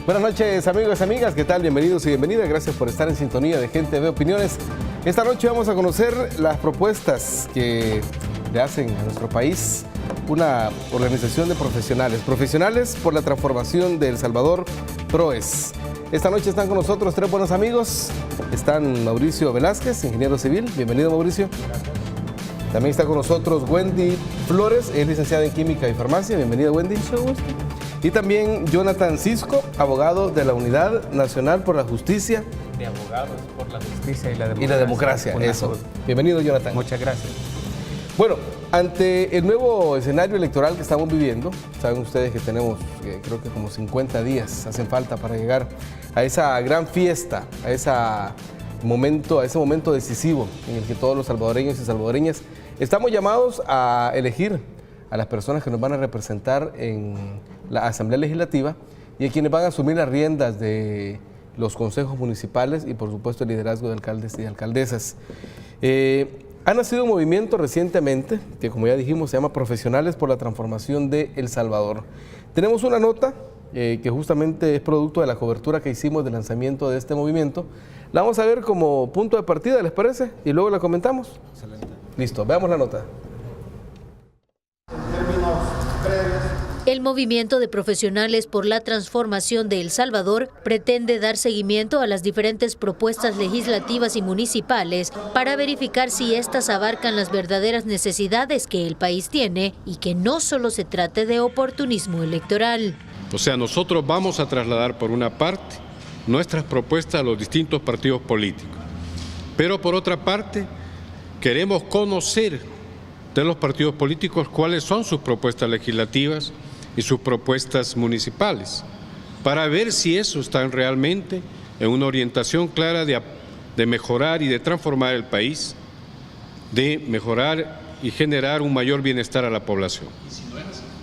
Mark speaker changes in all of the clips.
Speaker 1: Buenas noches, amigos y amigas, ¿qué tal? Bienvenidos y bienvenidas, gracias por estar en sintonía de Gente Ve Opiniones. Esta noche vamos a conocer las propuestas que le hacen a nuestro país una organización de profesionales por la transformación de El Salvador, PROES. Esta noche están con nosotros tres buenos amigos. Están Mauricio Velázquez, ingeniero civil. Bienvenido, Mauricio. También está con nosotros Wendy Flores, es licenciada en Química y Farmacia. Bienvenida, Wendy. Mucho gusto. Y también Jonathan Cisco, abogado de la Unidad Nacional por la Justicia.
Speaker 2: De Abogados por la Justicia y la Democracia.
Speaker 1: Y la democracia, eso. Bienvenido, Jonathan.
Speaker 2: Muchas gracias.
Speaker 1: Bueno, ante el nuevo escenario electoral que estamos viviendo, saben ustedes que tenemos, creo que como 50 días hacen falta para llegar a esa gran fiesta, a ese momento decisivo en el que todos los salvadoreños y salvadoreñas estamos llamados a elegir a las personas que nos van a representar en la Asamblea Legislativa y a quienes van a asumir las riendas de los consejos municipales y por supuesto el liderazgo de alcaldes y alcaldesas. Ha nacido un movimiento recientemente que, como ya dijimos, se llama Profesionales por la Transformación de El Salvador. Tenemos una nota que justamente es producto de la cobertura que hicimos del lanzamiento de este movimiento. La vamos a ver como punto de partida, ¿les parece? Y luego la comentamos. Excelente. Listo, veamos la nota.
Speaker 3: El Movimiento de Profesionales por la Transformación de El Salvador pretende dar seguimiento a las diferentes propuestas legislativas y municipales para verificar si éstas abarcan las verdaderas necesidades que el país tiene y que no solo se trate de oportunismo electoral.
Speaker 4: O sea, nosotros vamos a trasladar por una parte nuestras propuestas a los distintos partidos políticos, pero por otra parte queremos conocer de los partidos políticos cuáles son sus propuestas legislativas y sus propuestas municipales, para ver si eso están realmente en una orientación clara de mejorar y de transformar el país, de mejorar y generar un mayor bienestar a la población.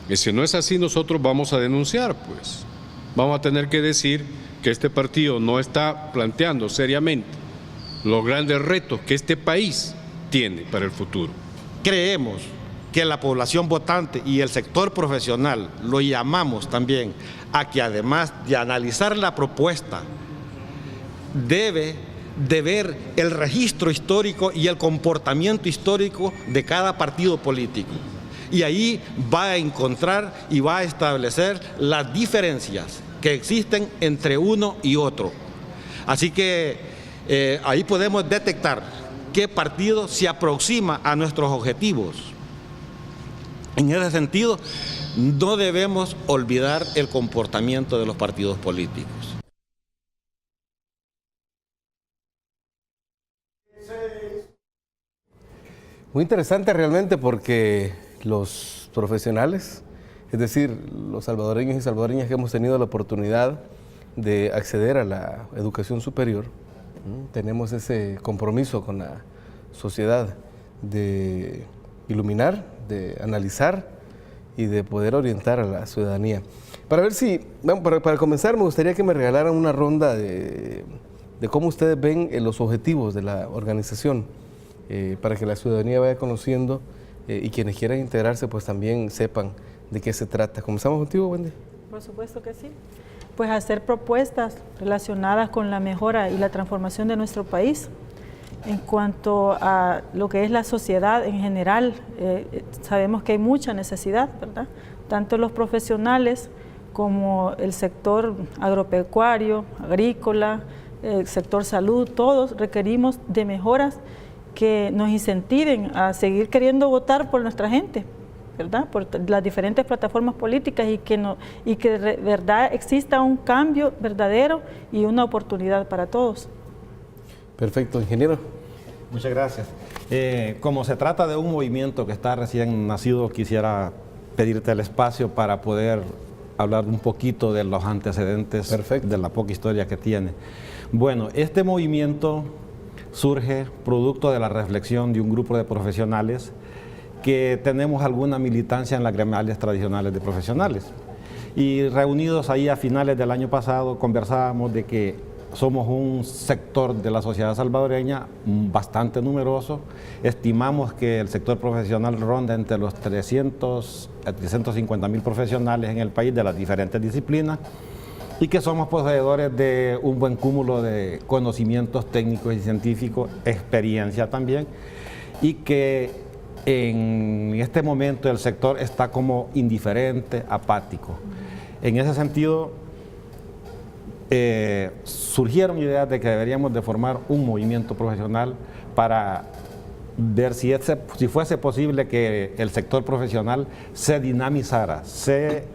Speaker 4: Y si no es así, nosotros vamos a denunciar, pues. Vamos a tener que decir que este partido no está planteando seriamente los grandes retos que este país tiene para el futuro.
Speaker 5: Creemos que la población votante y el sector profesional lo llamamos también a que, además de analizar la propuesta, debe de ver el registro histórico y el comportamiento histórico de cada partido político. Y ahí va a encontrar y va a establecer las diferencias que existen entre uno y otro. Así que ahí podemos detectar qué partido se aproxima a nuestros objetivos. En ese sentido, no debemos olvidar el comportamiento de los partidos políticos.
Speaker 1: Muy interesante realmente porque los profesionales, es decir, los salvadoreños y salvadoreñas que hemos tenido la oportunidad de acceder a la educación superior, tenemos ese compromiso con la sociedad de iluminar, de analizar y de poder orientar a la ciudadanía. Para ver si, bueno, para comenzar me gustaría que me regalaran una ronda de cómo ustedes ven los objetivos de la organización, para que la ciudadanía vaya conociendo y quienes quieran integrarse pues también sepan de qué se trata. ¿Comenzamos contigo, Wendy?
Speaker 6: Por supuesto que sí. Pues hacer propuestas relacionadas con la mejora y la transformación de nuestro país. En cuanto a lo que es la sociedad en general, sabemos que hay mucha necesidad, ¿verdad? Tanto los profesionales como el sector agropecuario, agrícola, el sector salud, todos requerimos de mejoras que nos incentiven a seguir queriendo votar por nuestra gente, ¿verdad? Por las diferentes plataformas políticas y que de verdad exista un cambio verdadero y una oportunidad para todos.
Speaker 1: Perfecto, ingeniero.
Speaker 5: Muchas gracias. Como se trata de un movimiento que está recién nacido, quisiera pedirte el espacio para poder hablar un poquito de los antecedentes. Perfecto. De la poca historia que tiene. Bueno, este movimiento surge producto de la reflexión de un grupo de profesionales que tenemos alguna militancia en las gremiales tradicionales de profesionales. Y reunidos ahí a finales del año pasado conversábamos de que somos un sector de la sociedad salvadoreña bastante numeroso. Estimamos que el sector profesional ronda entre los 300 a 350 mil profesionales en el país de las diferentes disciplinas. y que somos poseedores de un buen cúmulo de conocimientos técnicos y científicos, experiencia también, y que en este momento el sector está como indiferente, apático. En ese sentido, surgieron ideas de que deberíamos de formar un movimiento profesional para ver si fuese posible que el sector profesional se dinamizara, se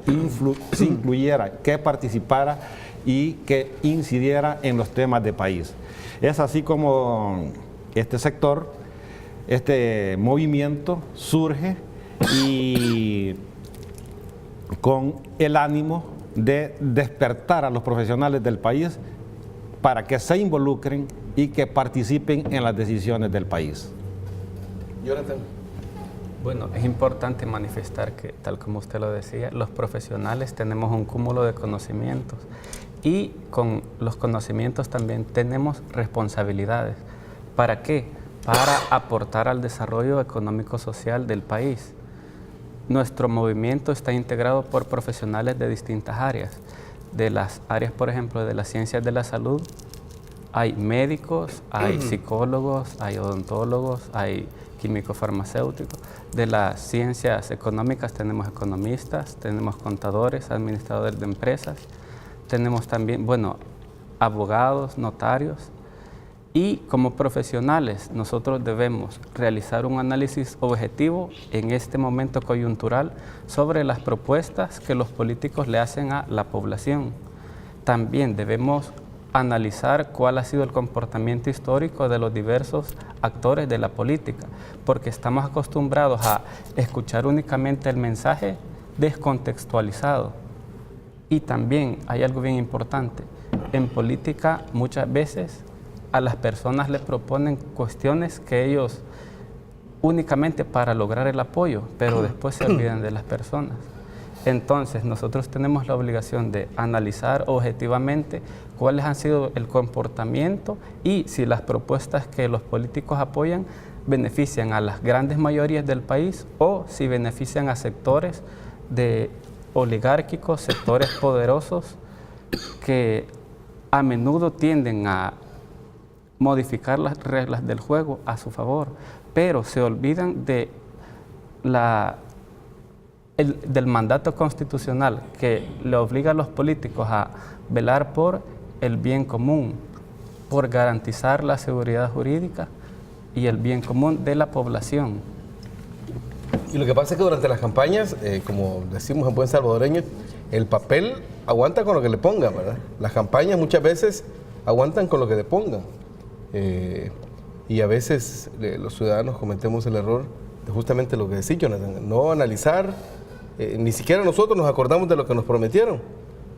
Speaker 5: incluyera, que participara y que incidiera en los temas de país. Es así como este sector, este movimiento surge y con el ánimo de despertar a los profesionales del país para que se involucren y que participen en las decisiones del país.
Speaker 1: Jonathan.
Speaker 2: Bueno, es importante manifestar que, tal como usted lo decía, los profesionales tenemos un cúmulo de conocimientos y con los conocimientos también tenemos responsabilidades. ¿Para qué? Para aportar al desarrollo económico-social del país. Nuestro movimiento está integrado por profesionales de distintas áreas. De las áreas, por ejemplo, de las ciencias de la salud, hay médicos, hay psicólogos, hay odontólogos, hay químicos farmacéuticos. De las ciencias económicas tenemos economistas, tenemos contadores, administradores de empresas, tenemos también, bueno, abogados, notarios. Y como profesionales nosotros debemos realizar un análisis objetivo en este momento coyuntural sobre las propuestas que los políticos le hacen a la población. También debemos analizar cuál ha sido el comportamiento histórico de los diversos actores de la política, porque estamos acostumbrados a escuchar únicamente el mensaje descontextualizado. Y también hay algo bien importante, en política muchas veces a las personas les proponen cuestiones que ellos únicamente para lograr el apoyo, pero después se olvidan de las personas. Entonces, nosotros tenemos la obligación de analizar objetivamente cuáles han sido el comportamiento y si las propuestas que los políticos apoyan benefician a las grandes mayorías del país o si benefician a sectores oligárquicos, sectores poderosos que a menudo tienden a modificar las reglas del juego a su favor, pero se olvidan del mandato constitucional que le obliga a los políticos a velar por el bien común, por garantizar la seguridad jurídica y el bien común de la población.
Speaker 1: Y lo que pasa es que durante las campañas, como decimos en buen salvadoreño, el papel aguanta con lo que le pongan, ¿verdad? Las campañas muchas veces aguantan con lo que le pongan. Y a veces los ciudadanos cometemos el error de justamente lo que decís, Jonathan, no analizar, ni siquiera nosotros nos acordamos de lo que nos prometieron,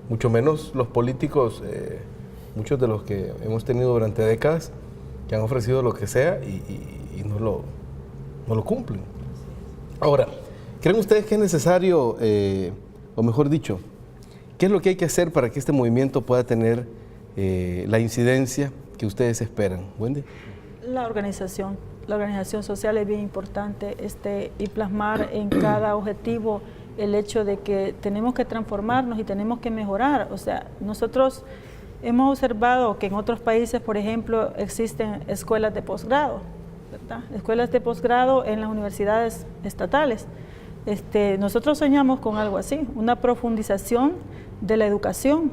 Speaker 1: mucho menos los políticos, muchos de los que hemos tenido durante décadas, que han ofrecido lo que sea y no lo cumplen. Ahora, ¿creen ustedes que es necesario, o mejor dicho, qué es lo que hay que hacer para que este movimiento pueda tener la incidencia que ustedes esperan? Wendy.
Speaker 6: La organización social es bien importante y plasmar en cada objetivo el hecho de que tenemos que transformarnos y tenemos que mejorar. O sea, nosotros hemos observado que en otros países, por ejemplo, existen escuelas de posgrado, ¿verdad? Escuelas de posgrado en las universidades estatales. Nosotros soñamos con algo así, una profundización de la educación,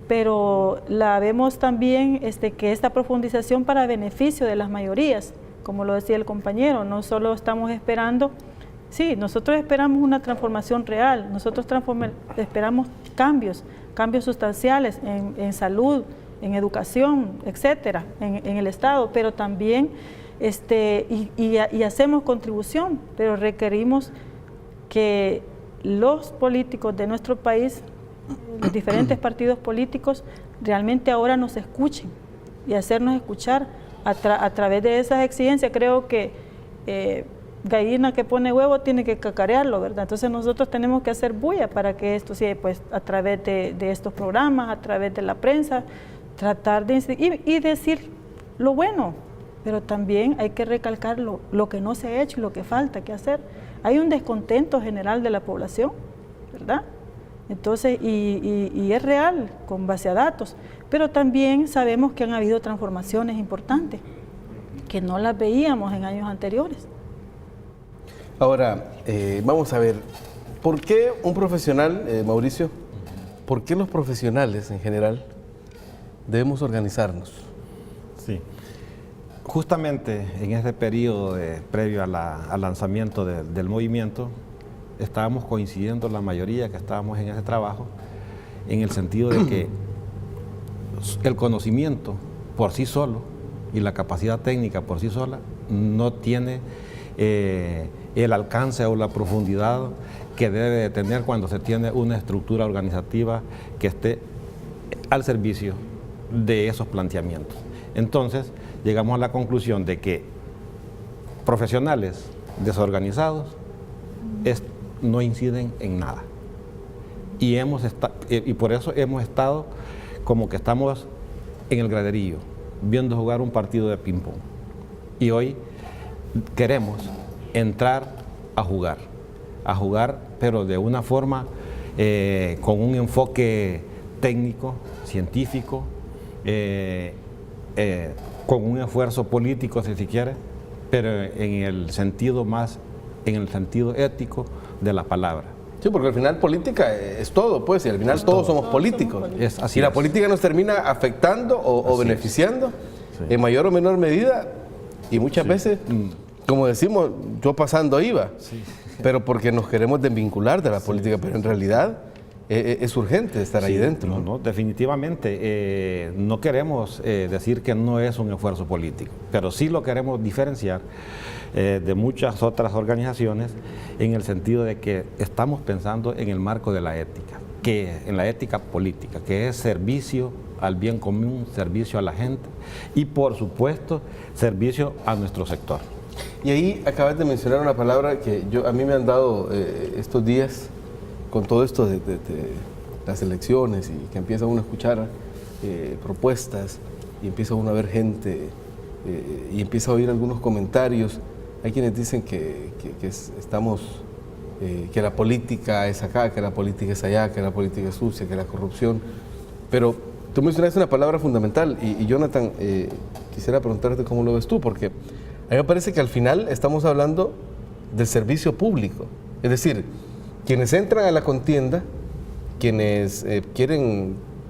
Speaker 6: pero la vemos también que esta profundización para beneficio de las mayorías, como lo decía el compañero, no solo estamos esperando, sí, nosotros esperamos una transformación real, nosotros esperamos cambios sustanciales en salud, en educación, etcétera, en el Estado, pero también y hacemos contribución, pero requerimos que los políticos de nuestro país, los diferentes partidos políticos, realmente ahora nos escuchen y hacernos escuchar a través de esas exigencias. Creo que gallina que pone huevo tiene que cacarearlo, ¿verdad? Entonces nosotros tenemos que hacer bulla para que esto sea, pues, a través de estos programas, a través de la prensa, tratar de incidir y decir lo bueno, pero también hay que recalcar lo que no se ha hecho y lo que falta que hacer. Hay un descontento general de la población, ¿verdad? Entonces, y es real, con base a datos, pero también sabemos que han habido transformaciones importantes, que no las veíamos en años anteriores.
Speaker 1: Ahora, vamos a ver, ¿por qué un profesional, Mauricio, por qué los profesionales en general debemos organizarnos?
Speaker 5: Sí, justamente en ese periodo previo al lanzamiento del movimiento, estábamos coincidiendo la mayoría que estábamos en ese trabajo, en el sentido de que el conocimiento por sí solo y la capacidad técnica por sí sola no tiene el alcance o la profundidad que debe de tener cuando se tiene una estructura organizativa que esté al servicio de esos planteamientos. Entonces, llegamos a la conclusión de que profesionales desorganizados no inciden en nada. Y por eso hemos estado como que estamos en el graderío, viendo jugar un partido de ping-pong. Y hoy queremos entrar a jugar, pero de una forma con un enfoque técnico, científico, con un esfuerzo político, si se quiere, pero en el sentido ético de la palabra.
Speaker 1: Sí, porque al final política es todo, pues, y al final todos somos políticos. Y la política nos termina afectando o beneficiando en mayor o menor medida, y muchas veces, como decimos, yo pasando iba, pero porque nos queremos desvincular de la política, pero en realidad es urgente estar ahí dentro.
Speaker 5: No, definitivamente. No queremos decir que no es un esfuerzo político, pero sí lo queremos diferenciar de muchas otras organizaciones en el sentido de que estamos pensando en el marco de la ética, en la ética política, que es servicio al bien común, servicio a la gente y, por supuesto, servicio a nuestro sector.
Speaker 1: Y ahí acabas de mencionar una palabra que a mí me han dado estos días con todo esto de las elecciones y que empieza uno a escuchar propuestas y empieza uno a ver gente y empieza a oír algunos comentarios. Hay quienes dicen que la política es acá, que la política es allá, que la política es sucia, que la corrupción. Pero tú mencionaste una palabra fundamental y Jonathan, quisiera preguntarte cómo lo ves tú, porque a mí me parece que al final estamos hablando del servicio público. Es decir, quienes entran a la contienda, quienes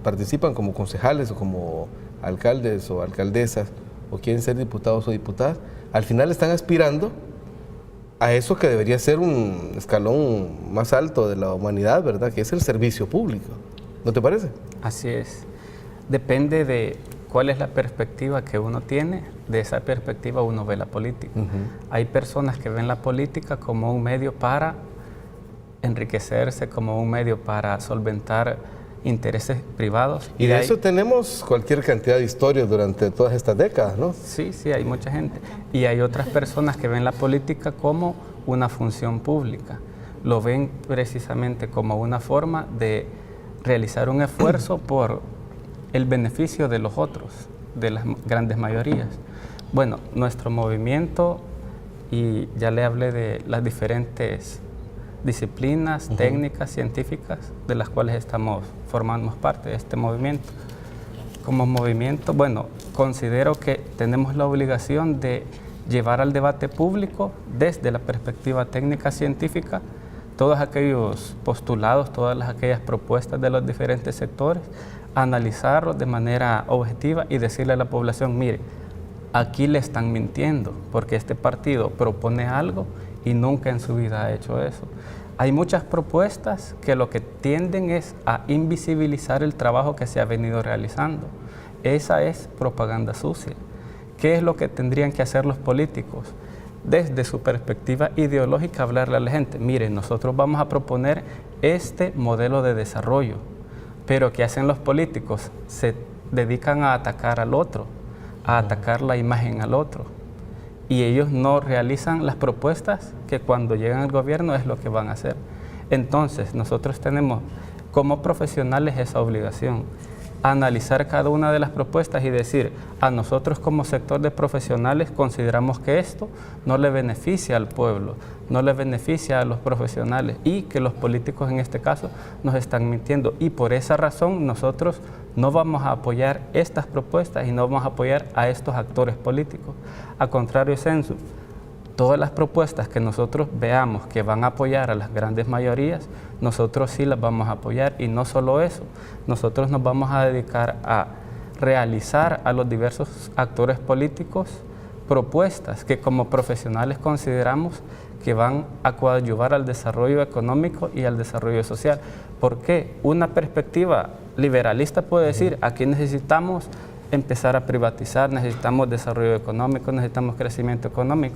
Speaker 1: participan como concejales o como alcaldes o alcaldesas o quieren ser diputados o diputadas, al final están aspirando a eso que debería ser un escalón más alto de la humanidad, ¿verdad? Que es el servicio público. ¿No te parece?
Speaker 2: Así es. Depende de cuál es la perspectiva que uno tiene, de esa perspectiva uno ve la política. Hay personas que ven la política como un medio para enriquecerse, como un medio para solventar intereses privados.
Speaker 1: Y de eso tenemos cualquier cantidad de historias durante todas estas décadas, ¿no?
Speaker 2: Sí, hay mucha gente. Y hay otras personas que ven la política como una función pública. Lo ven precisamente como una forma de realizar un esfuerzo por el beneficio de los otros, de las grandes mayorías. Bueno, nuestro movimiento, y ya le hablé de las diferentes disciplinas, técnicas, científicas, de las cuales formamos parte de este movimiento. Como movimiento, bueno, considero que tenemos la obligación de llevar al debate público desde la perspectiva técnica científica todos aquellos postulados, todas aquellas propuestas de los diferentes sectores, analizarlos de manera objetiva y decirle a la población, mire, aquí le están mintiendo porque este partido propone algo y nunca en su vida ha hecho eso. Hay muchas propuestas que lo que tienden es a invisibilizar el trabajo que se ha venido realizando. Esa es propaganda sucia. ¿Qué es lo que tendrían que hacer los políticos? Desde su perspectiva ideológica, hablarle a la gente, mire, nosotros vamos a proponer este modelo de desarrollo, pero ¿qué hacen los políticos? Se dedican a atacar al otro, a atacar la imagen al otro. Y ellos no realizan las propuestas que cuando llegan al gobierno es lo que van a hacer. Entonces, nosotros tenemos como profesionales esa obligación. analizar cada una de las propuestas y decir, a nosotros como sector de profesionales consideramos que esto no le beneficia al pueblo, no le beneficia a los profesionales y que los políticos en este caso nos están mintiendo. Y por esa razón nosotros no vamos a apoyar estas propuestas y no vamos a apoyar a estos actores políticos. A contrario, Censo, todas las propuestas que nosotros veamos que van a apoyar a las grandes mayorías, nosotros sí las vamos a apoyar, y no solo eso, nosotros nos vamos a dedicar a realizar a los diversos actores políticos propuestas que como profesionales consideramos que van a coadyuvar al desarrollo económico y al desarrollo social. Porque una perspectiva liberalista puede decir, aquí necesitamos empezar a privatizar, necesitamos desarrollo económico, necesitamos crecimiento económico,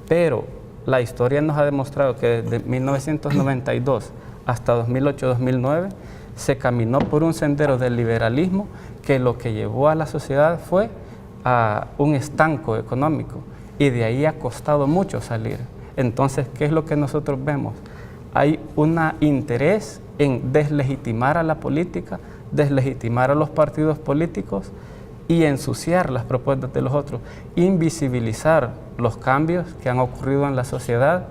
Speaker 2: pero la historia nos ha demostrado que desde 1992 hasta 2008-2009 se caminó por un sendero del liberalismo que lo que llevó a la sociedad fue a un estanco económico, y de ahí ha costado mucho salir. Entonces, ¿qué es lo que nosotros vemos? Hay un interés en deslegitimar a la política, deslegitimar a los partidos políticos y ensuciar las propuestas de los otros, invisibilizar los cambios que han ocurrido en la sociedad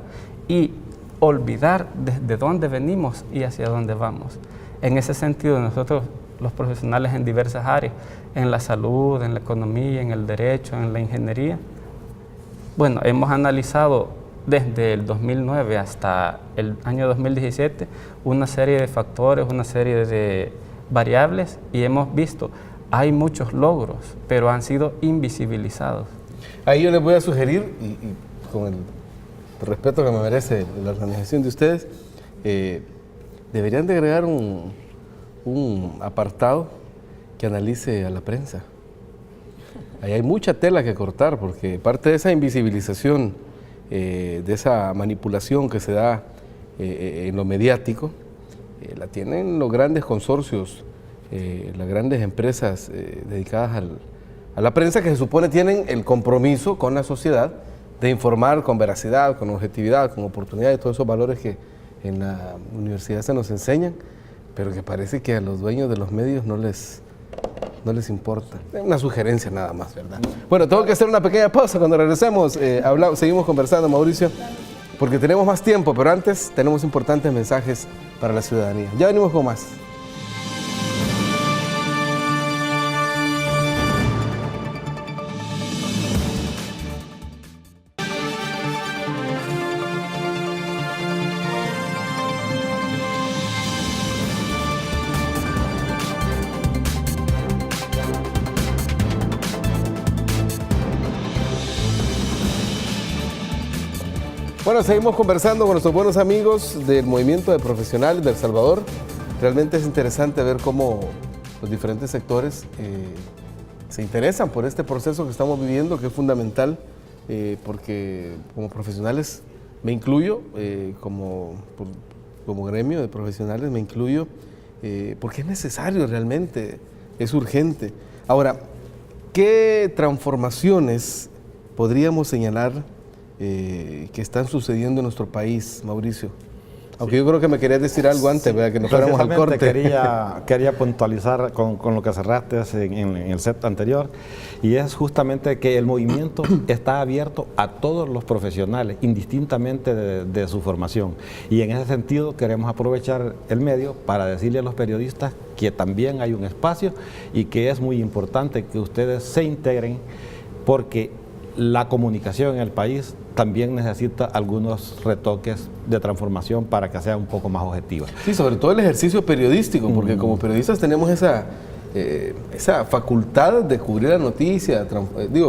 Speaker 2: y olvidar desde dónde venimos y hacia dónde vamos. En ese sentido, nosotros, los profesionales en diversas áreas, en la salud, en la economía, en el derecho, en la ingeniería, bueno, hemos analizado desde el 2009 hasta el año 2017 una serie de factores, una serie de variables, y hemos visto, hay muchos logros, pero han sido invisibilizados.
Speaker 1: Ahí yo les voy a sugerir, y con el respeto que me merece la organización de ustedes, deberían de agregar un apartado que analice a la prensa. Ahí hay mucha tela que cortar, porque parte de esa invisibilización, de esa manipulación que se da en lo mediático, la tienen los grandes consorcios, las grandes empresas dedicadas a la prensa, que se supone tienen el compromiso con la sociedad de informar con veracidad, con objetividad, con oportunidad, y todos esos valores que en la universidad se nos enseñan, pero que parece que a los dueños de los medios no les importa. Es una sugerencia nada más, ¿verdad? Bueno, tengo que hacer una pequeña pausa. Cuando regresemos, seguimos conversando, Mauricio, porque tenemos más tiempo, pero antes tenemos importantes mensajes para la ciudadanía. Ya venimos con más. Bueno, seguimos conversando con nuestros buenos amigos del Movimiento de Profesionales de El Salvador. Realmente es interesante ver cómo los diferentes sectores se interesan por este proceso que estamos viviendo, que es fundamental, porque como profesionales, me incluyo, como gremio de profesionales, me incluyo, porque es necesario realmente, es urgente. Ahora, ¿qué transformaciones podríamos señalar que están sucediendo en nuestro país, Mauricio? Aunque yo creo que me querías decir algo antes, ¿verdad? Que nos fuéramos al corte.
Speaker 5: Quería puntualizar con lo que cerraste en el set anterior, y es justamente que el movimiento está abierto a todos los profesionales, indistintamente de su formación. Y en ese sentido queremos aprovechar el medio para decirle a los periodistas que también hay un espacio y que es muy importante que ustedes se integren, porque la comunicación en el país también necesita algunos retoques de transformación para que sea un poco más objetiva.
Speaker 1: Sí, sobre todo el ejercicio periodístico, porque como periodistas tenemos esa facultad de cubrir la noticia,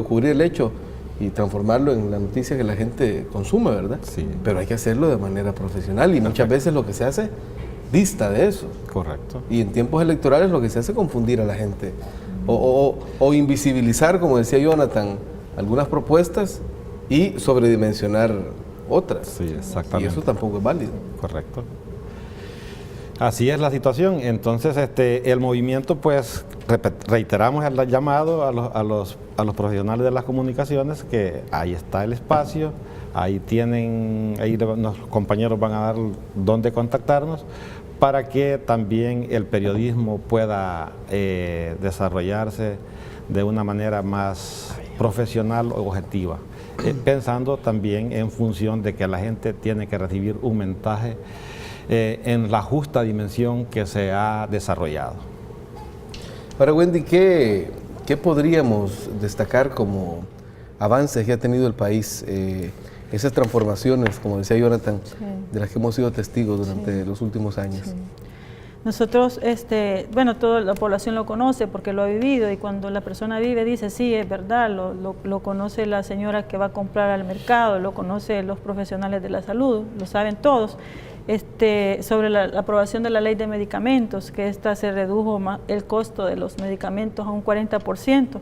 Speaker 1: cubrir el hecho y transformarlo en la noticia que la gente consume, ¿verdad? Sí. Pero hay que hacerlo de manera profesional, y muchas veces lo que se hace dista de eso.
Speaker 5: Correcto.
Speaker 1: Y en tiempos electorales lo que se hace es confundir a la gente o invisibilizar, como decía Jonathan, algunas propuestas y sobredimensionar otras. Sí, exactamente. Y eso tampoco es válido.
Speaker 5: Correcto. Así es la situación. Entonces, el movimiento, pues, reiteramos el llamado a los profesionales de las comunicaciones, que ahí está el espacio, ahí los compañeros van a dar dónde contactarnos para que también el periodismo pueda desarrollarse de una manera más profesional o objetiva, pensando también en función de que la gente tiene que recibir un mensaje en la justa dimensión que se ha desarrollado.
Speaker 1: Ahora, Wendy, ¿qué podríamos destacar como avances que ha tenido el país? Esas transformaciones, como decía Jonathan, de las que hemos sido testigos durante los últimos años.
Speaker 6: Sí. Nosotros, bueno, toda la población lo conoce porque lo ha vivido, y cuando la persona vive dice, sí, es verdad, lo conoce la señora que va a comprar al mercado, lo conoce los profesionales de la salud, lo saben todos. Sobre la aprobación de la ley de medicamentos, que esta se redujo el costo de los medicamentos a un 40%,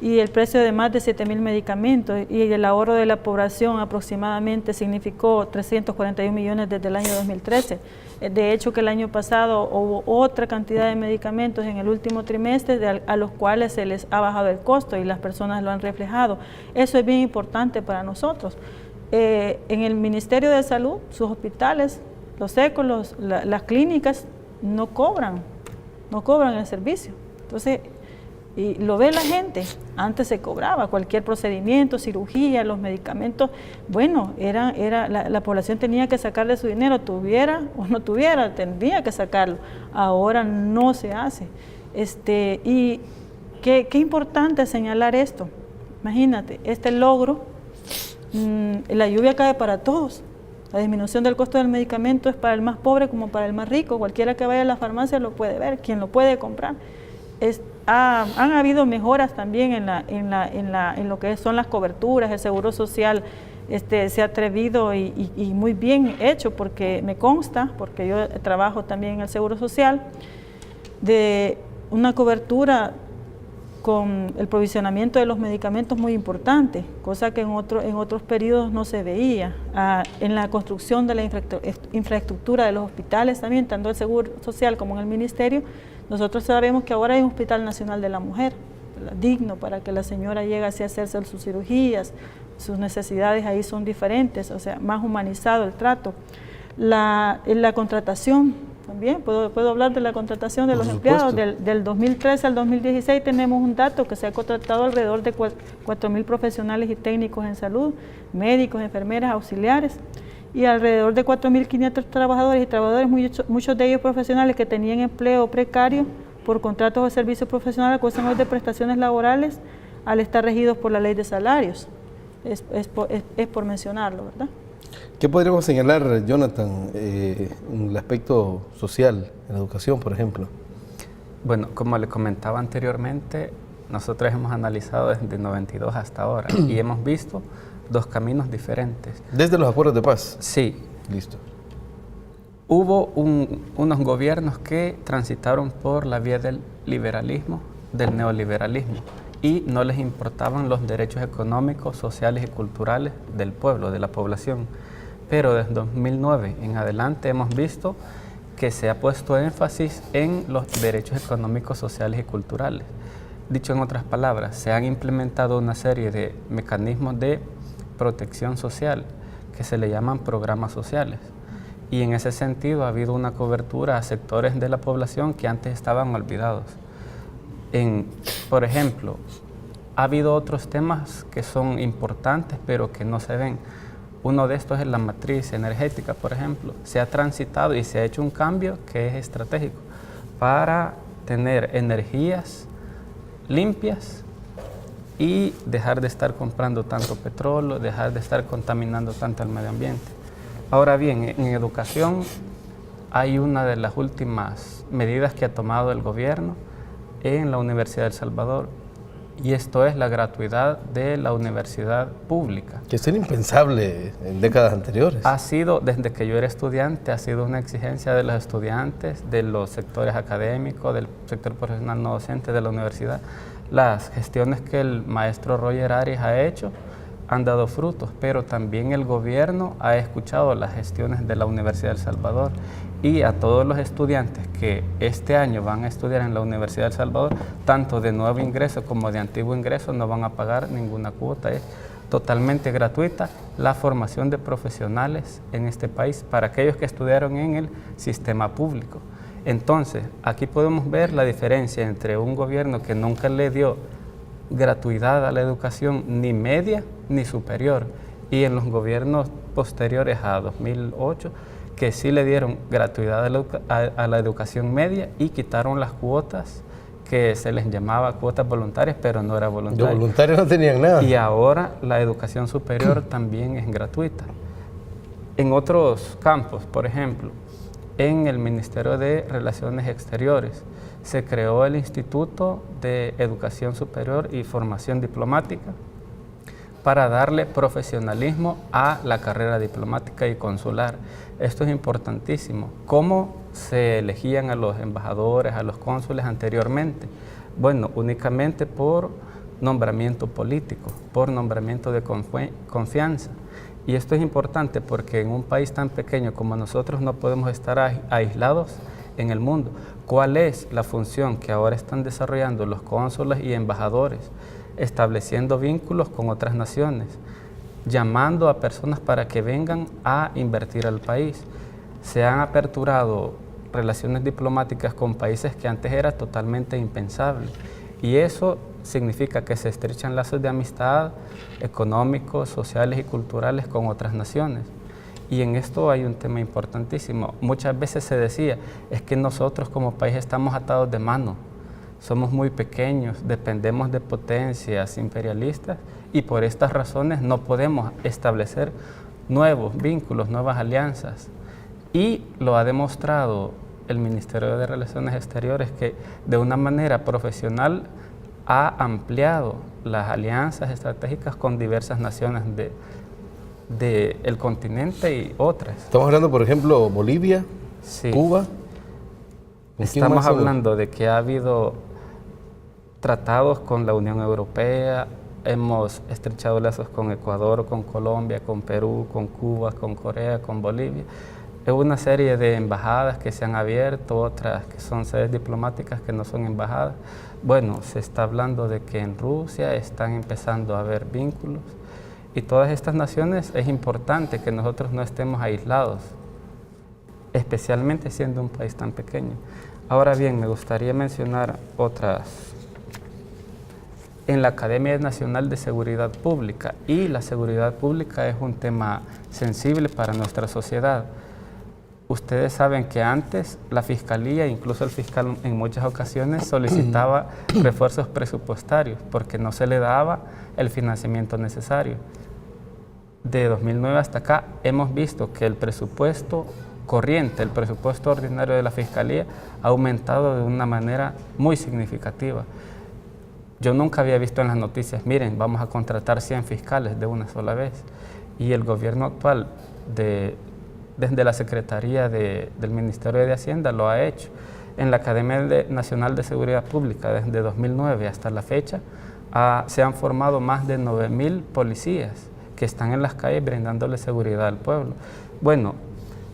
Speaker 6: y el precio de más de 7.000 medicamentos, y el ahorro de la población aproximadamente significó 341 millones desde el año 2013. De hecho, que el año pasado hubo otra cantidad de medicamentos en el último trimestre a los cuales se les ha bajado el costo y las personas lo han reflejado. Eso es bien importante para nosotros. En el Ministerio de Salud, sus hospitales, los ECOs, las clínicas no cobran el servicio. Entonces, y lo ve la gente, antes se cobraba cualquier procedimiento, cirugía, los medicamentos, bueno, la población tenía que sacar de su dinero, tuviera o no tuviera, tenía que sacarlo. Ahora no se hace. Y qué importante señalar esto. Imagínate, este logro, la lluvia cae para todos. La disminución del costo del medicamento es para el más pobre como para el más rico. Cualquiera que vaya a la farmacia lo puede ver, quien lo puede comprar. Han habido mejoras también en lo que son las coberturas. El Seguro Social se ha atrevido y muy bien hecho, porque me consta, porque yo trabajo también en el Seguro Social, de una cobertura con el provisionamiento de los medicamentos muy importante, cosa que en otros periodos no se veía. En la construcción de la infraestructura de los hospitales también, tanto el Seguro Social como en el Ministerio, nosotros sabemos que ahora hay un Hospital Nacional de la Mujer, digno para que la señora llegue así a hacerse sus cirugías, sus necesidades ahí son diferentes, o sea, más humanizado el trato. En la contratación también, puedo hablar de la contratación de los empleados. Del 2013 al 2016 tenemos un dato que se ha contratado alrededor de 4.000 profesionales y técnicos en salud, médicos, enfermeras, auxiliares, y alrededor de 4.500 trabajadores y trabajadoras, muchos de ellos profesionales que tenían empleo precario por contratos de servicios profesionales, gozan hoy de prestaciones laborales al estar regidos por la ley de salarios. Es por mencionarlo, ¿verdad?
Speaker 1: ¿Qué podríamos señalar, Jonathan, en el aspecto social, en la educación, por ejemplo?
Speaker 2: Bueno, como le comentaba anteriormente, nosotros hemos analizado desde 92 hasta ahora y hemos visto dos caminos diferentes.
Speaker 1: ¿Desde los acuerdos de paz?
Speaker 2: Sí.
Speaker 1: Listo.
Speaker 2: Hubo unos gobiernos que transitaron por la vía del liberalismo, del neoliberalismo, y no les importaban los derechos económicos, sociales y culturales del pueblo, de la población. Pero desde 2009 en adelante hemos visto que se ha puesto énfasis en los derechos económicos, sociales y culturales. Dicho en otras palabras, se han implementado una serie de mecanismos de protección social que se le llaman programas sociales. Y en ese sentido ha habido una cobertura a sectores de la población que antes estaban olvidados. Por ejemplo, ha habido otros temas que son importantes pero que no se ven. Uno de estos es la matriz energética, por ejemplo. Se ha transitado y se ha hecho un cambio que es estratégico para tener energías limpias y dejar de estar comprando tanto petróleo, dejar de estar contaminando tanto el medio ambiente. Ahora bien, en educación hay una de las últimas medidas que ha tomado el gobierno en la Universidad de El Salvador, y esto es la gratuidad de la universidad pública.
Speaker 1: Que es impensable en décadas anteriores.
Speaker 2: Ha sido, desde que yo era estudiante, ha sido una exigencia de los estudiantes, de los sectores académicos, del sector profesional no docente de la universidad. Las gestiones que el maestro Roger Arias ha hecho han dado frutos, pero también el gobierno ha escuchado las gestiones de la Universidad de El Salvador, y a todos los estudiantes que este año van a estudiar en la Universidad de El Salvador, tanto de nuevo ingreso como de antiguo ingreso, no van a pagar ninguna cuota. totalmente gratuita la formación de profesionales en este país para aquellos que estudiaron en el sistema público. Entonces, aquí podemos ver la diferencia entre un gobierno que nunca le dio gratuidad a la educación ni media ni superior, y en los gobiernos posteriores a 2008, que sí le dieron gratuidad a la educación media y quitaron las cuotas que se les llamaba cuotas voluntarias, pero no era voluntaria.
Speaker 1: De voluntarios no tenían nada.
Speaker 2: Y ahora la educación superior también es gratuita. En otros campos, por ejemplo, en el Ministerio de Relaciones Exteriores, se creó el Instituto de Educación Superior y Formación Diplomática para darle profesionalismo a la carrera diplomática y consular. Esto es importantísimo. ¿Cómo se elegían a los embajadores, a los cónsules anteriormente? Bueno, únicamente por nombramiento político, por nombramiento de confianza. Y esto es importante porque en un país tan pequeño como nosotros no podemos estar aislados en el mundo. ¿Cuál es la función que ahora están desarrollando los cónsules y embajadores? Estableciendo vínculos con otras naciones, llamando a personas para que vengan a invertir al país. Se han aperturado relaciones diplomáticas con países que antes era totalmente impensable, y eso significa que se estrechan lazos de amistad económicos, sociales y culturales con otras naciones. Y en esto hay un tema importantísimo. Muchas veces se decía, es que nosotros como país estamos atados de mano. Somos muy pequeños, dependemos de potencias imperialistas y por estas razones no podemos establecer nuevos vínculos, nuevas alianzas. Y lo ha demostrado el Ministerio de Relaciones Exteriores, que de una manera profesional ha ampliado las alianzas estratégicas con diversas naciones del continente y otras.
Speaker 1: Estamos hablando, por ejemplo, Bolivia,
Speaker 2: sí.
Speaker 1: Cuba.
Speaker 2: Estamos hablando de que ha habido tratados con la Unión Europea, hemos estrechado lazos con Ecuador, con Colombia, con Perú, con Cuba, con Corea, con Bolivia. Es una serie de embajadas que se han abierto, otras que son sedes diplomáticas que no son embajadas. Bueno, se está hablando de que en Rusia están empezando a haber vínculos, y todas estas naciones es importante que nosotros no estemos aislados, especialmente siendo un país tan pequeño. Ahora bien, me gustaría mencionar otras. En la Academia Nacional de Seguridad Pública, y la seguridad pública es un tema sensible para nuestra sociedad. Ustedes saben que antes la Fiscalía, incluso el fiscal en muchas ocasiones solicitaba refuerzos presupuestarios porque no se le daba el financiamiento necesario. De 2009 hasta acá hemos visto que el presupuesto corriente, el presupuesto ordinario de la Fiscalía ha aumentado de una manera muy significativa. Yo nunca había visto en las noticias, miren, vamos a contratar 100 fiscales de una sola vez. Y el gobierno actual, desde la Secretaría del Ministerio de Hacienda, lo ha hecho. En la Academia Nacional de Seguridad Pública, desde 2009 hasta la fecha, se han formado más de 9.000 policías que están en las calles brindándole seguridad al pueblo. Bueno,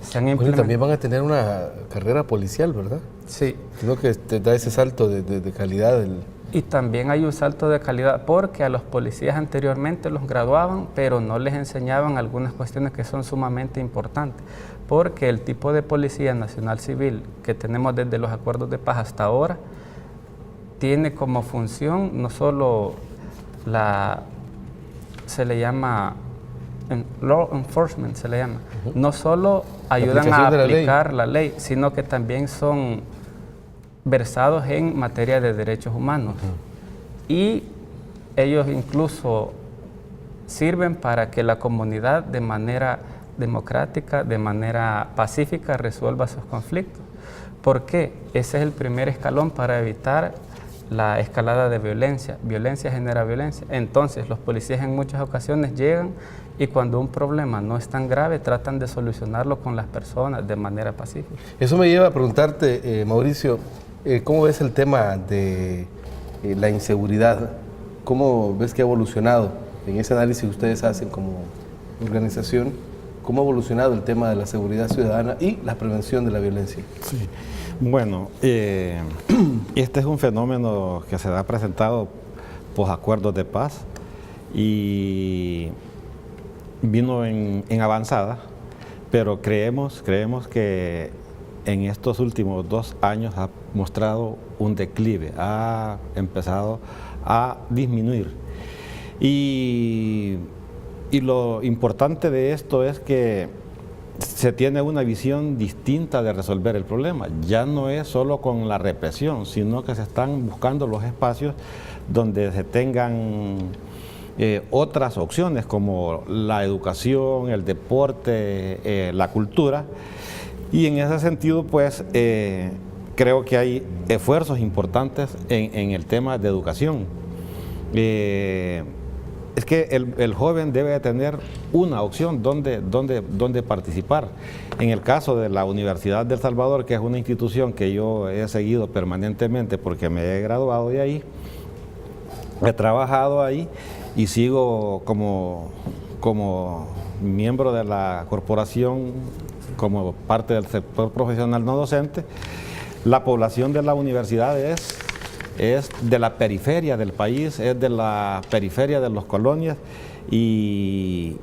Speaker 2: se han implementado...
Speaker 1: también van a tener una carrera policial, ¿verdad?
Speaker 2: Sí.
Speaker 1: Creo que te da ese salto de calidad.
Speaker 2: Y también hay un salto de calidad porque a los policías anteriormente los graduaban, pero no les enseñaban algunas cuestiones que son sumamente importantes, porque el tipo de policía nacional civil que tenemos desde los acuerdos de paz hasta ahora tiene como función no solo se le llama law enforcement, se le llama, no solo ayudan a aplicar la ley, sino que también son versados en materia de derechos humanos. Y ellos incluso sirven para que la comunidad de manera democrática, de manera pacífica, resuelva sus conflictos. ¿Por qué? Ese es el primer escalón para evitar la escalada de violencia. Violencia genera violencia. Entonces, los policías en muchas ocasiones llegan y cuando un problema no es tan grave, tratan de solucionarlo con las personas de manera pacífica.
Speaker 1: Eso me lleva a preguntarte, Mauricio, ¿cómo ves el tema de la inseguridad? ¿Cómo ves que ha evolucionado en ese análisis que ustedes hacen como organización? ¿Cómo ha evolucionado el tema de la seguridad ciudadana y la prevención de la violencia?
Speaker 5: Sí. Bueno, este es un fenómeno que se ha presentado por acuerdos de paz y vino en avanzada, pero creemos que en estos últimos 2 años ha mostrado un declive, ha empezado a disminuir. Y lo importante de esto es que se tiene una visión distinta de resolver el problema. Ya no es solo con la represión, sino que se están buscando los espacios donde se tengan otras opciones como la educación, el deporte, la cultura. Y en ese sentido, pues, creo que hay esfuerzos importantes en el tema de educación. Es que el joven debe tener una opción donde participar. En el caso de la Universidad de El Salvador, que es una institución que yo he seguido permanentemente porque me he graduado de ahí, he trabajado ahí y sigo como miembro de la corporación, como parte del sector profesional no docente. La población de la universidad es de la periferia del país, es de la periferia de las colonias y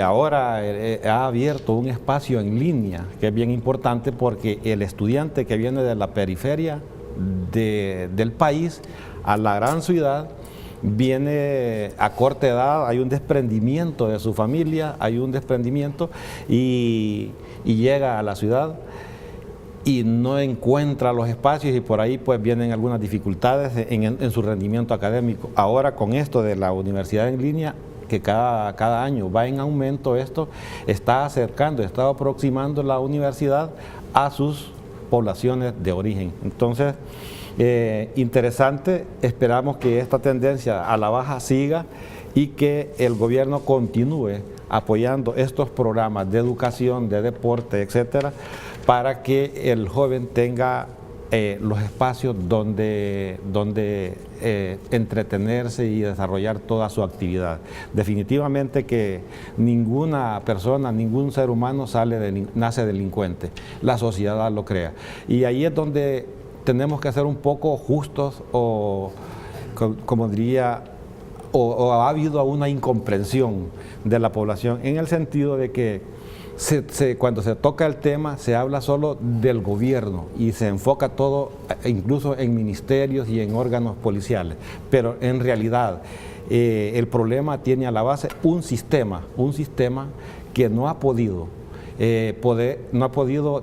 Speaker 5: ahora ha abierto un espacio en línea que es bien importante porque el estudiante que viene de la periferia del país a la gran ciudad viene a corta edad, hay un desprendimiento de su familia, hay un desprendimiento y llega a la ciudad y no encuentra los espacios y por ahí pues vienen algunas dificultades en su rendimiento académico. Ahora con esto de la universidad en línea, que cada año va en aumento, esto está acercando, está aproximando la universidad a sus poblaciones de origen. Entonces, interesante, esperamos que esta tendencia a la baja siga y que el gobierno continúe apoyando estos programas de educación, de deporte, etcétera, para que el joven tenga los espacios donde entretenerse y desarrollar toda su actividad. Definitivamente que ninguna persona, ningún ser humano nace delincuente, la sociedad lo crea. Y ahí es donde tenemos que ser un poco justos o, como diría, o ha habido una incomprensión de la población en el sentido de que cuando se toca el tema se habla solo del gobierno y se enfoca todo incluso en ministerios y en órganos policiales, pero en realidad el problema tiene a la base un sistema que no ha podido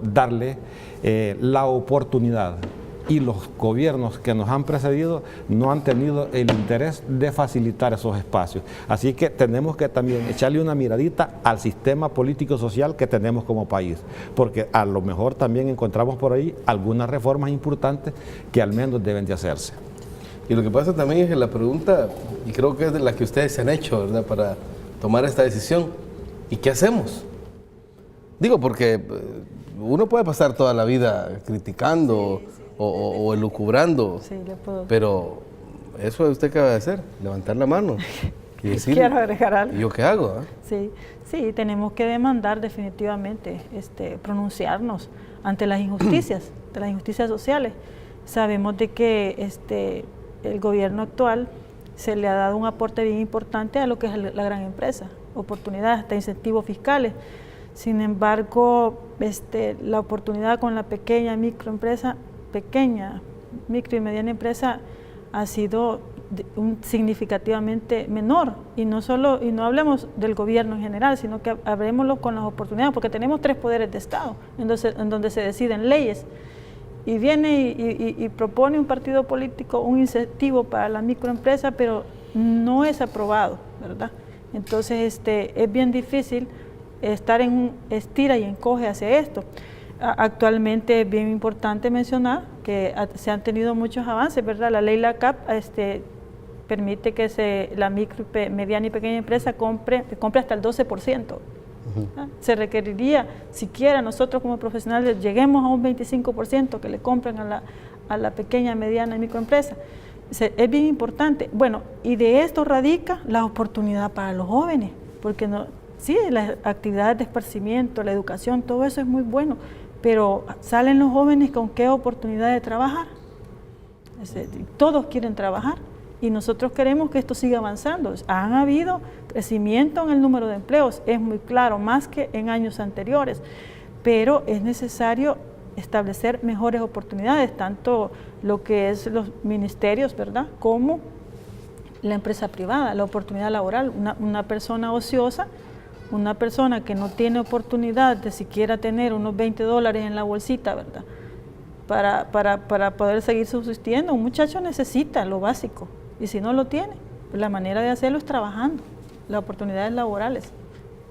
Speaker 5: darle la oportunidad, y los gobiernos que nos han precedido no han tenido el interés de facilitar esos espacios. Así que tenemos que también echarle una miradita al sistema político-social que tenemos como país, porque a lo mejor también encontramos por ahí algunas reformas importantes que al menos deben de hacerse.
Speaker 1: Y lo que pasa también es que la pregunta, y creo que es de la que ustedes se han hecho, ¿verdad?, para tomar esta decisión, ¿y qué hacemos? Digo, porque uno puede pasar toda la vida criticando, sí. O elucubrando, sí, pero eso usted qué va a hacer, levantar la mano y decir,
Speaker 6: quiero agregar algo.
Speaker 1: ¿Y yo qué hago?
Speaker 6: Sí, tenemos que demandar definitivamente, pronunciarnos ante las injusticias, de las injusticias sociales. Sabemos de que el gobierno actual se le ha dado un aporte bien importante a lo que es la gran empresa, oportunidades, hasta incentivos fiscales. Sin embargo, la oportunidad con la pequeña, micro y mediana empresa ha sido significativamente menor, y no hablemos del gobierno en general, sino que hablemoslo con las oportunidades, porque tenemos 3 poderes de Estado en donde se deciden leyes, y viene y propone un partido político un incentivo para la microempresa, pero no es aprobado, ¿verdad? Entonces es bien difícil estar en un estira y encoge hacia esto. Actualmente es bien importante mencionar que se han tenido muchos avances, ¿verdad? La ley LACAP permite que la micro, mediana y pequeña empresa compre hasta el 12%. Se requeriría, siquiera nosotros como profesionales lleguemos a un 25% que le compren a la pequeña, mediana y microempresa. Es bien importante. Bueno, y de esto radica la oportunidad para los jóvenes, porque sí, las actividades de esparcimiento, la educación, todo eso es muy bueno, pero salen los jóvenes con qué oportunidad de trabajar. Todos quieren trabajar y nosotros queremos que esto siga avanzando. Han habido crecimiento en el número de empleos, es muy claro, más que en años anteriores, pero es necesario establecer mejores oportunidades, tanto lo que es los ministerios, ¿verdad?, como la empresa privada, la oportunidad laboral. Una persona ociosa, una persona que no tiene oportunidad de siquiera tener unos $20 en la bolsita, ¿verdad?, para poder seguir subsistiendo. Un muchacho necesita lo básico, y si no lo tiene, pues la manera de hacerlo es trabajando, las oportunidades laborales,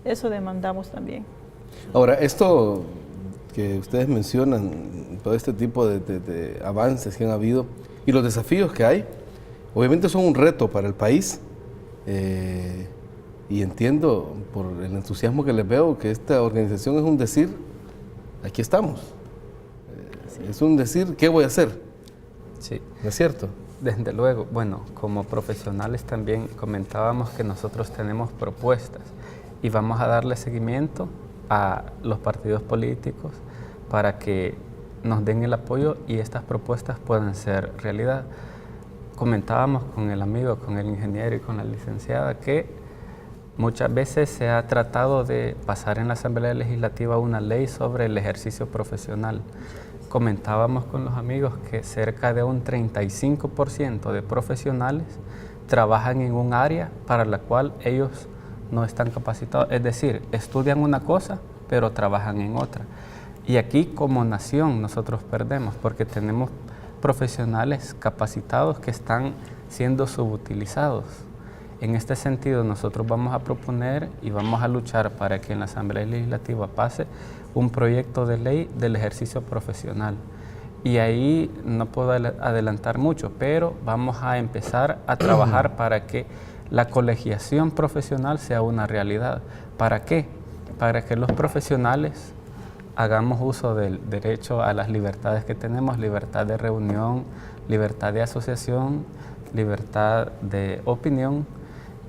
Speaker 6: eso demandamos también.
Speaker 1: Ahora, esto que ustedes mencionan, todo este tipo de avances que han habido y los desafíos que hay, obviamente son un reto para el país, y entiendo por el entusiasmo que les veo que esta organización es un decir, aquí estamos, es un decir, ¿qué voy a hacer?
Speaker 2: Sí.
Speaker 1: ¿No es cierto?
Speaker 2: Desde luego, bueno, como profesionales también comentábamos que nosotros tenemos propuestas y vamos a darle seguimiento a los partidos políticos para que nos den el apoyo y estas propuestas puedan ser realidad. Comentábamos con el amigo, con el ingeniero y con la licenciada que muchas veces se ha tratado de pasar en la Asamblea Legislativa una ley sobre el ejercicio profesional. Comentábamos con los amigos que cerca de un 35% de profesionales trabajan en un área para la cual ellos no están capacitados, es decir, estudian una cosa pero trabajan en otra. Y aquí como nación nosotros perdemos porque tenemos profesionales capacitados que están siendo subutilizados. En este sentido nosotros vamos a proponer y vamos a luchar para que en la Asamblea Legislativa pase un proyecto de ley del ejercicio profesional. Y ahí no puedo adelantar mucho, pero vamos a empezar a trabajar para que la colegiación profesional sea una realidad. ¿Para qué? Para que los profesionales hagamos uso del derecho a las libertades que tenemos, libertad de reunión, libertad de asociación, libertad de opinión,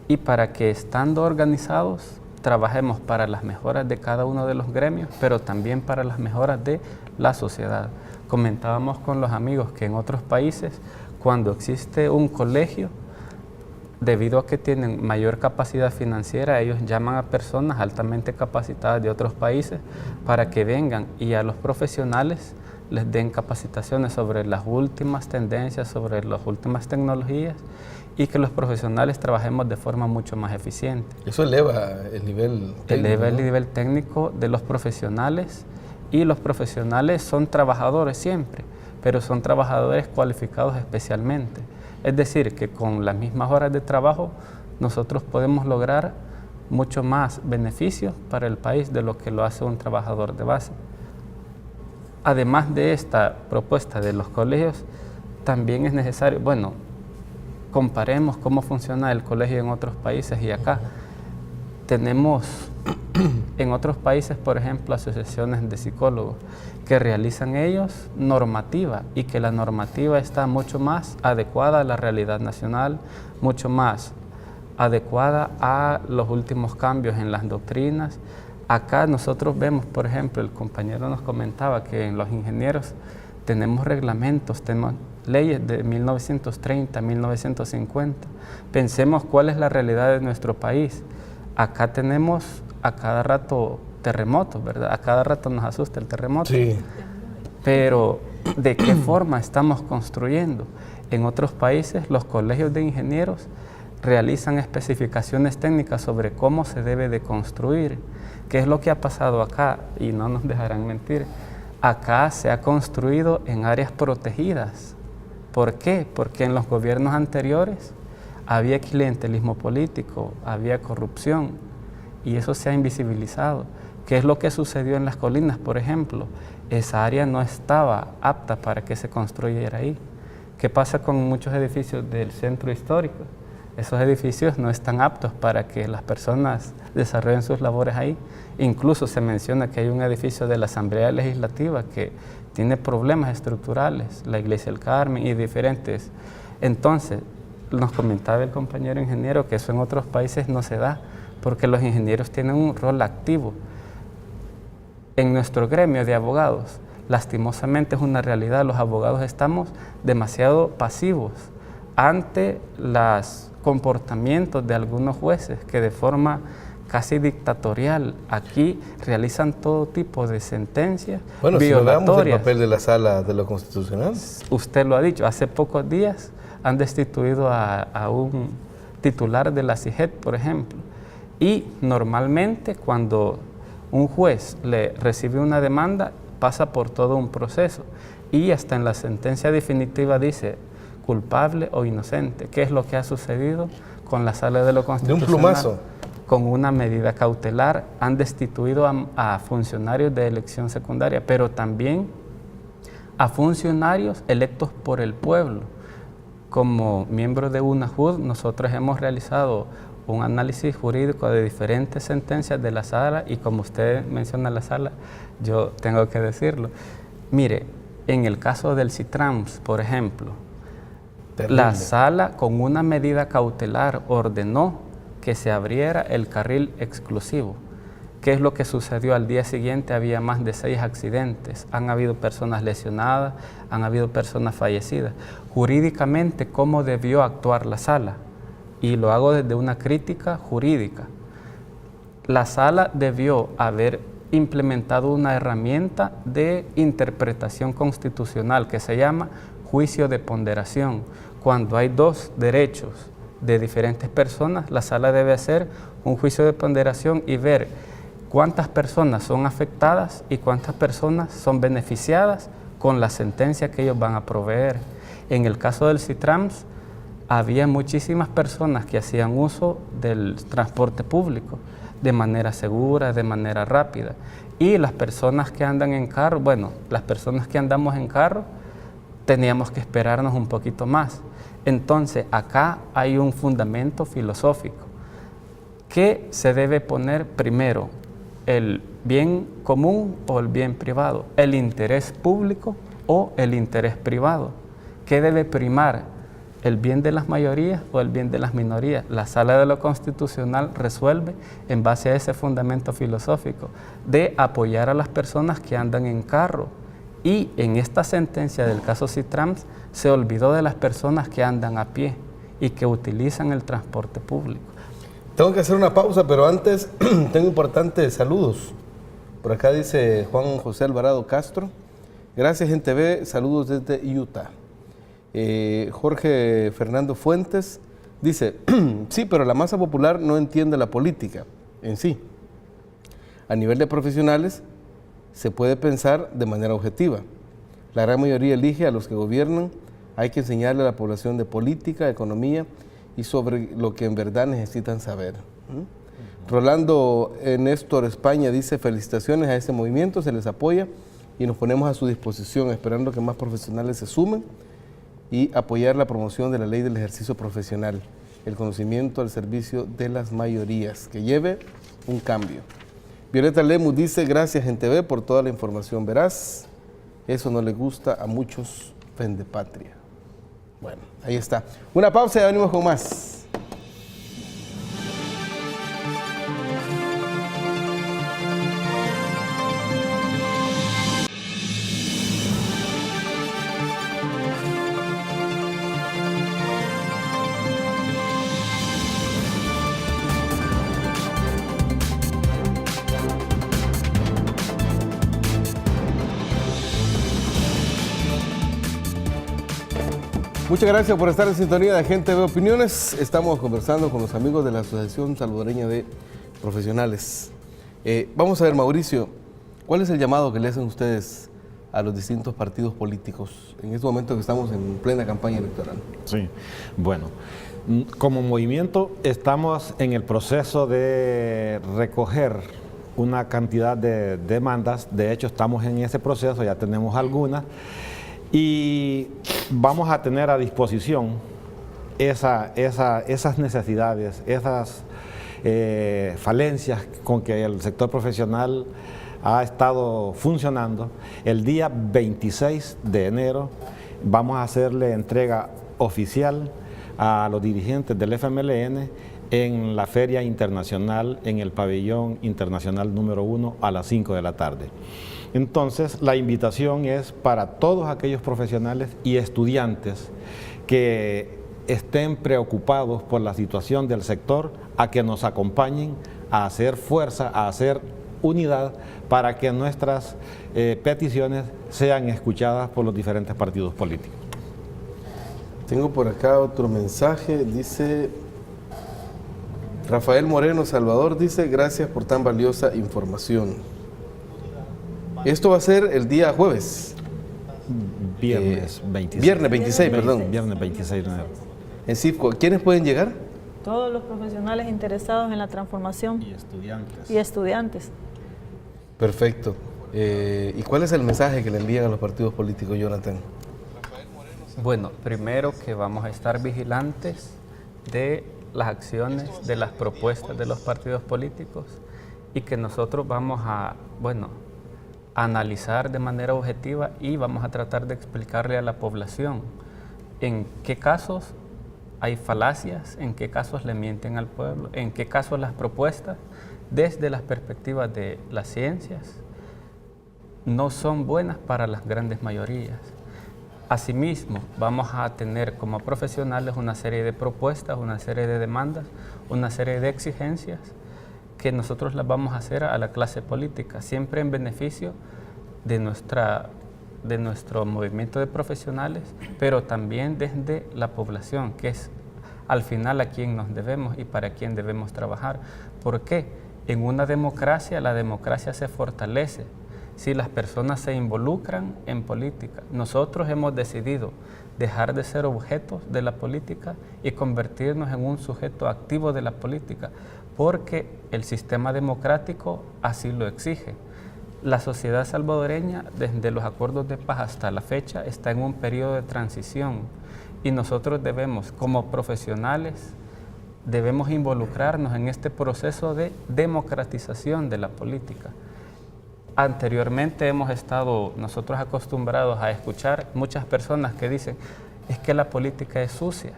Speaker 2: y para que estando organizados trabajemos para las mejoras de cada uno de los gremios, pero también para las mejoras de la sociedad. Comentábamos con los amigos que en otros países, cuando existe un colegio, debido a que tienen mayor capacidad financiera, ellos llaman a personas altamente capacitadas de otros países para que vengan y a los profesionales les den capacitaciones sobre las últimas tendencias, sobre las últimas tecnologías, y que los profesionales trabajemos de forma mucho más eficiente.
Speaker 1: Eso eleva el nivel técnico.
Speaker 2: Eleva el nivel técnico de los profesionales, y los profesionales son trabajadores siempre, pero son trabajadores cualificados especialmente. Es decir, que con las mismas horas de trabajo nosotros podemos lograr mucho más beneficios para el país de lo que lo hace un trabajador de base. Además de esta propuesta de los colegios, también es necesario, bueno, comparemos cómo funciona el colegio en otros países y acá. Tenemos en otros países, por ejemplo, asociaciones de psicólogos que realizan ellos normativa, y que la normativa está mucho más adecuada a la realidad nacional, mucho más adecuada a los últimos cambios en las doctrinas. Acá nosotros vemos, por ejemplo, el compañero nos comentaba que en los ingenieros tenemos reglamentos, tenemos leyes de 1930, 1950. Pensemos cuál es la realidad de nuestro país. Acá tenemos a cada rato terremotos, ¿verdad? A cada rato nos asusta el terremoto.
Speaker 1: Sí.
Speaker 2: Pero, ¿de qué forma estamos construyendo? En otros países, los colegios de ingenieros realizan especificaciones técnicas sobre cómo se debe de construir. ¿Qué es lo que ha pasado acá? Y no nos dejarán mentir. Acá se ha construido en áreas protegidas. ¿Por qué? Porque en los gobiernos anteriores había clientelismo político, había corrupción, y eso se ha invisibilizado. ¿Qué es lo que sucedió en las colinas, por ejemplo? Esa área no estaba apta para que se construyera ahí. ¿Qué pasa con muchos edificios del centro histórico? Esos edificios no están aptos para que las personas desarrollen sus labores ahí. Incluso se menciona que hay un edificio de la Asamblea Legislativa que tiene problemas estructurales, la Iglesia del Carmen y diferentes. Entonces, nos comentaba el compañero ingeniero que eso en otros países no se da, porque los ingenieros tienen un rol activo. En nuestro gremio de abogados, lastimosamente es una realidad, los abogados estamos demasiado pasivos. ante los comportamientos de algunos jueces que de forma casi dictatorial aquí realizan todo tipo de sentencias violatorias.
Speaker 1: Si veamos el papel de la Sala de lo Constitucional.
Speaker 2: Usted lo ha dicho, hace pocos días han destituido a un titular de la CIGET, por ejemplo, y normalmente cuando un juez le recibe una demanda pasa por todo un proceso y hasta en la sentencia definitiva dice culpable o inocente. ¿Qué es lo que ha sucedido con la Sala de lo Constitucional?
Speaker 1: De un plumazo.
Speaker 2: Con una medida cautelar han destituido a funcionarios de elección secundaria, pero también a funcionarios electos por el pueblo. Como miembros de UNAJUD, nosotros hemos realizado un análisis jurídico de diferentes sentencias de la Sala y como usted menciona la Sala, yo tengo que decirlo. Mire, en el caso del CITRAMS, por ejemplo, la Sala con una medida cautelar ordenó que se abriera el carril exclusivo. ¿Qué es lo que sucedió? Al día siguiente había más de 6 accidentes, han habido personas lesionadas, han habido personas fallecidas. Jurídicamente, ¿cómo debió actuar la Sala? Y lo hago desde una crítica jurídica. La Sala debió haber implementado una herramienta de interpretación constitucional que se llama juicio de ponderación. Cuando hay 2 derechos de diferentes personas, la Sala debe hacer un juicio de ponderación y ver cuántas personas son afectadas y cuántas personas son beneficiadas con la sentencia que ellos van a proveer. En el caso del CITRAMS, había muchísimas personas que hacían uso del transporte público de manera segura, de manera rápida. Y las personas que andan en carro, bueno, las personas que andamos en carro, teníamos que esperarnos un poquito más. Entonces, acá hay un fundamento filosófico. ¿Qué se debe poner primero? ¿El bien común o el bien privado? ¿El interés público o el interés privado? ¿Qué debe primar? ¿El bien de las mayorías o el bien de las minorías? La Sala de lo Constitucional resuelve en base a ese fundamento filosófico de apoyar a las personas que andan en carro. Y en esta sentencia del caso CITRAMS se olvidó de las personas que andan a pie y que utilizan el transporte público.
Speaker 1: Tengo que hacer una pausa, pero antes tengo importantes saludos. Por acá dice Juan José Alvarado Castro. Gracias, Gente B. Saludos desde Utah. Jorge Fernando Fuentes dice, sí, pero la masa popular no entiende la política en sí. A nivel de profesionales se puede pensar de manera objetiva. La gran mayoría elige a los que gobiernan. Hay que enseñarle a la población de política, economía y sobre lo que en verdad necesitan saber. Rolando Néstor España dice, felicitaciones a este movimiento, se les apoya y nos ponemos a su disposición, esperando que más profesionales se sumen y apoyar la promoción de la ley del ejercicio profesional, el conocimiento al servicio de las mayorías, que lleve un cambio. Violeta Lemus dice, gracias Gente B por toda la información veraz, eso no le gusta a muchos vendepatria. Bueno, ahí está. Una pausa y venimos con más. Muchas gracias por estar en sintonía de Gente B Opiniones. Estamos conversando con los amigos de la Asociación Salvadoreña de Profesionales. Vamos a ver, Mauricio, ¿cuál es el llamado que le hacen ustedes a los distintos partidos políticos en este momento que estamos en plena campaña electoral?
Speaker 5: Sí, bueno, como movimiento estamos en el proceso de recoger una cantidad de demandas. De hecho, estamos en ese proceso, ya tenemos algunas. Y vamos a tener a disposición esas necesidades, esas falencias con que el sector profesional ha estado funcionando. El día 26 de enero vamos a hacerle entrega oficial a los dirigentes del FMLN en la Feria Internacional, en el Pabellón Internacional número 1 a las 5 de la tarde. Entonces, la invitación es para todos aquellos profesionales y estudiantes que estén preocupados por la situación del sector, a que nos acompañen a hacer fuerza, a hacer unidad para que nuestras peticiones sean escuchadas por los diferentes partidos políticos.
Speaker 1: Tengo por acá otro mensaje, dice Rafael Moreno Salvador, dice gracias por tan valiosa información. Esto va a ser el día jueves.
Speaker 5: Viernes 26.
Speaker 1: Viernes 26, perdón.
Speaker 5: Viernes 26 de enero.
Speaker 1: En CIFCO, ¿quiénes pueden llegar?
Speaker 6: Todos los profesionales interesados en la transformación. Y estudiantes.
Speaker 1: Perfecto. ¿Y cuál es el mensaje que le envían a los partidos políticos, Jonathan?
Speaker 2: Bueno, primero que vamos a estar vigilantes de las acciones, de las propuestas de los partidos políticos y que nosotros vamos a, analizar de manera objetiva y vamos a tratar de explicarle a la población en qué casos hay falacias, en qué casos le mienten al pueblo, en qué casos las propuestas, desde las perspectivas de las ciencias, no son buenas para las grandes mayorías. Asimismo, vamos a tener como profesionales una serie de propuestas, una serie de demandas, una serie de exigencias que nosotros las vamos a hacer a la clase política, siempre en beneficio de nuestro movimiento de profesionales, pero también desde la población, que es al final a quien nos debemos y para quien debemos trabajar. ¿Por qué? En una democracia, la democracia se fortalece si las personas se involucran en política. Nosotros hemos decidido dejar de ser objetos de la política y convertirnos en un sujeto activo de la política, porque el sistema democrático así lo exige. La sociedad salvadoreña, desde los acuerdos de paz hasta la fecha, está en un periodo de transición y nosotros debemos, como profesionales, debemos involucrarnos en este proceso de democratización de la política. Anteriormente hemos estado nosotros acostumbrados a escuchar muchas personas que dicen es que la política es sucia,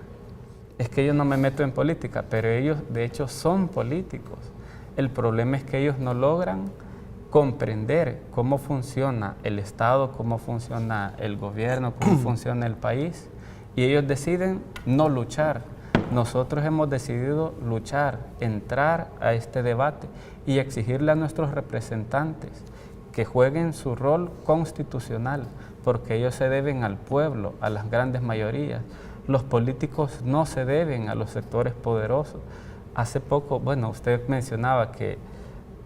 Speaker 2: es que yo no me meto en política, pero ellos de hecho son políticos. El problema es que ellos no logran comprender cómo funciona el Estado, cómo funciona el gobierno, cómo funciona el país, y ellos deciden no luchar. Nosotros hemos decidido luchar, entrar a este debate y exigirle a nuestros representantes que jueguen su rol constitucional, porque ellos se deben al pueblo, a las grandes mayorías. Los políticos no se deben a los sectores poderosos. Hace poco, usted mencionaba que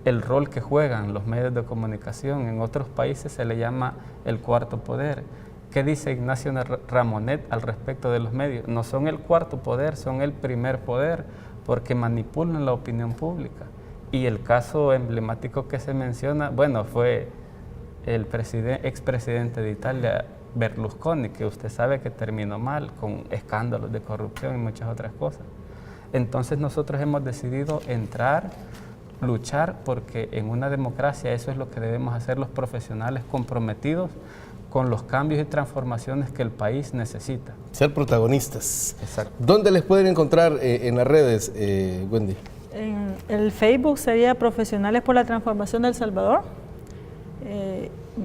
Speaker 2: el rol que juegan los medios de comunicación en otros países se le llama el cuarto poder. ¿Qué dice Ignacio Ramonet al respecto de los medios? No son el cuarto poder, son el primer poder, porque manipulan la opinión pública. Y el caso emblemático que se menciona, fue el expresidente de Italia, Berlusconi, que usted sabe que terminó mal, con escándalos de corrupción y muchas otras cosas. Entonces nosotros hemos decidido entrar, luchar, porque en una democracia eso es lo que debemos hacer los profesionales comprometidos con los cambios y transformaciones que el país necesita.
Speaker 1: Ser protagonistas.
Speaker 2: Exacto.
Speaker 1: ¿Dónde les pueden encontrar en las redes, Wendy?
Speaker 6: En el Facebook sería Profesionales por la Transformación del Salvador,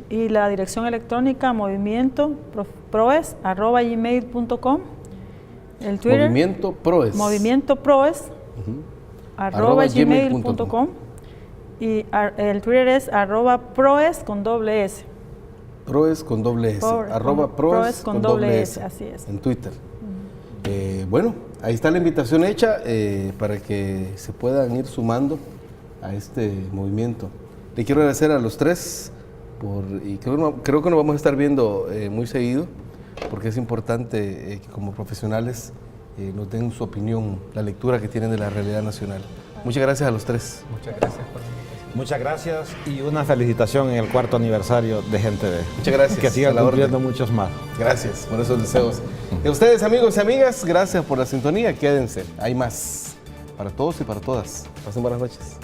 Speaker 6: y la dirección electrónica movimientoproes@gmail.com. El Twitter movimientoproes @gmail.com, y el Twitter es @proes con doble S.
Speaker 1: Proes con doble S. @proes con doble S.
Speaker 6: Así es.
Speaker 1: En Twitter. Ahí está la invitación hecha para que se puedan ir sumando a este movimiento. Le quiero agradecer a los tres y creo que nos vamos a estar viendo muy seguido, porque es importante que como profesionales nos den su opinión, la lectura que tienen de la realidad nacional. Muchas gracias a los tres.
Speaker 2: Muchas gracias por la invitación.
Speaker 5: Muchas gracias y una felicitación en el 4º aniversario de Gente B.
Speaker 1: Muchas gracias.
Speaker 5: Que sigan cumpliendo muchos más.
Speaker 1: Gracias por esos deseos. Y a ustedes, amigos y amigas, gracias por la sintonía. Quédense, hay más para todos y para todas. Pasen buenas noches.